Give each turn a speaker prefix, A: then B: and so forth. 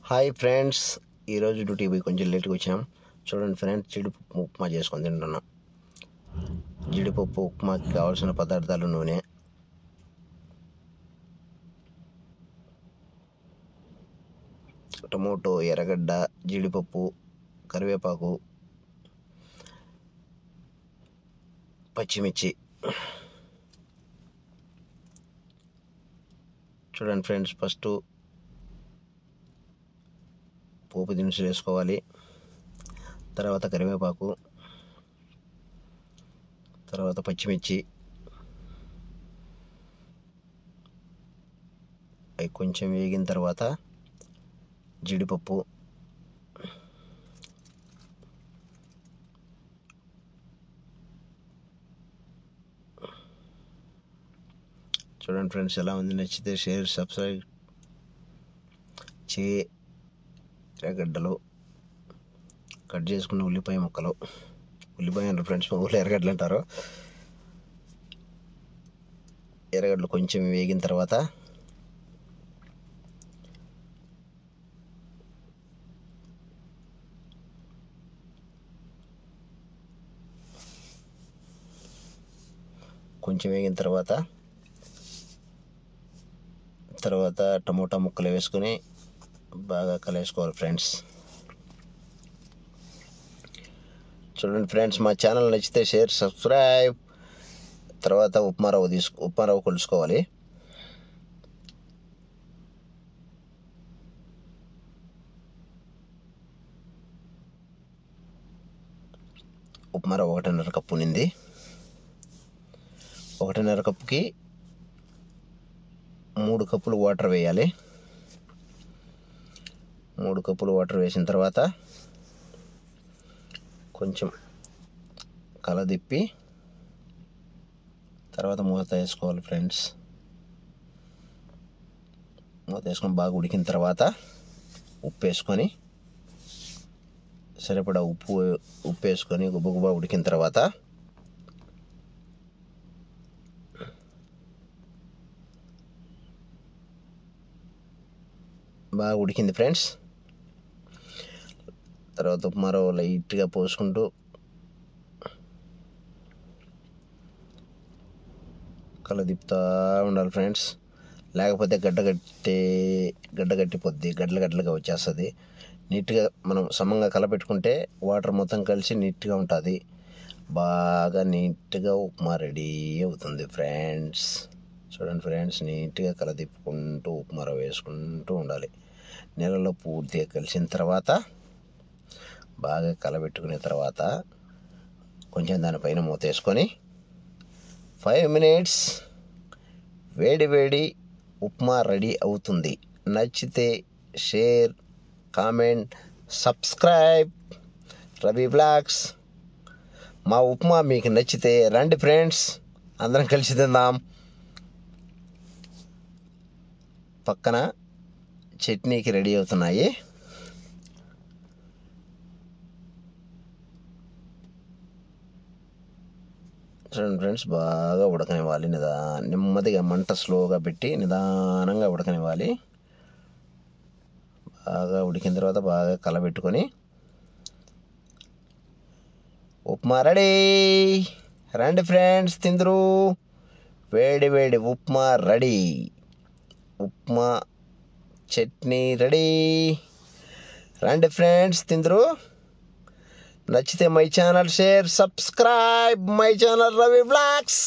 A: Hi friends, ఈరోజు డ్యూటీకి కొంచెం లేట్గా వచ్చాం. చూడండి ఫ్రెండ్స్, జీడిపప్పు ఉప్మా చేసుకొని తింటున్నాం. జీడిపప్పు ఉప్మాకి కావాల్సిన పదార్థాలు: నూనె, టమోటో, ఎర్రగడ్డ, జీడిపప్పు, కరివేపాకు, పచ్చిమిర్చి. చూడండి ఫ్రెండ్స్, ఫస్ట్ పోపు దినుసులు వేసుకోవాలి. తర్వాత కరివేపాకు, తర్వాత పచ్చిమిర్చి. అవి కొంచెం వేగిన తర్వాత జీడిపప్పు, చూడండి ఫ్రెండ్స్ ఎలా ఉంది. నచ్చితే షేర్, సబ్స్క్రైబ్ ఎర్రగడ్డలు, కట్ చేసుకున్న ఉల్లిపాయ ముక్కలు. ఉల్లిపాయ అంటారు ఫ్రెండ్స్, మా ఊళ్ళో ఎర్రగడ్డలు అంటారు. ఎర్రగడ్డలు కొంచెం వేగిన తర్వాత టమోటా ముక్కలు వేసుకొని బాగా కలుపుకోవాలి ఫ్రెండ్స్. చూడండి ఫ్రెండ్స్, మా ఛానల్ నచ్చితే షేర్, సబ్స్క్రైబ్. తర్వాత ఉప్మా రవ్వ కొలుసుకోవాలి. ఉప్మా రవ్వ 1.5 కప్పు నింది. 1.5 కప్పుకి 3 కప్పులు వాటర్ వేయాలి. 3 కప్పులు వాటర్ వేసిన తర్వాత కొంచెం కలదిప్పి తర్వాత మూత వేసుకోవాలి ఫ్రెండ్స్. మూత వేసుకొని బాగా ఉడికిన తర్వాత ఉప్పు వేసుకొని సరిపడా ఉప్పు వేసుకొని గుబ్బ ఉడికిన తర్వాత బాగా ఉడికింది ఫ్రెండ్స్. తర్వాత ఉప్మా రవ్వ లైట్గా పోసుకుంటూ కలదిప్పుతూ ఉండాలి ఫ్రెండ్స్. లేకపోతే గడ్డగట్టిపోద్ది, గడ్డలుగా వచ్చేస్తుంది. నీట్గా మనం సమంగా కలపెట్టుకుంటే వాటర్ మొత్తం కలిసి నీట్గా ఉంటుంది. బాగా నీట్గా ఉప్మా రెడీ అవుతుంది ఫ్రెండ్స్. చూడండి ఫ్రెండ్స్, నీట్గా కలదిప్పుకుంటూ ఉప్మా రవ్వ వేసుకుంటూ ఉండాలి. నీళ్ళలో పూర్తిగా కలిసిన తర్వాత బాగా కలబెట్టుకునే తర్వాత కొంచెం దానిపైన మూత వేసుకొని 5 minutes వేడి ఉప్మా రెడీ అవుతుంది. నచ్చితే share, comment, subscribe Ravi blogs. మా ఉప్మా మీకు నచ్చితే రండి ఫ్రెండ్స్, అందరం కలిసి తిందాం. పక్కన చట్నీకి రెడీ అవుతున్నాయి. చూడండి ఫ్రెండ్స్, బాగా ఉడకనివ్వాలి. నెమ్మదిగా మంట స్లోగా పెట్టి నిదానంగా ఉడకనివ్వాలి. బాగా ఉడికిన తర్వాత బాగా కలబెట్టుకొని ఉప్మా రెడీ. రండి ఫ్రెండ్స్, తిందురు. వేడి ఉప్మా రెడీ. ఉప్మా చట్నీ రెడీ. రండి ఫ్రెండ్స్, తిందురు. నచ్చితే my channel share, subscribe my channel Ravi blogs.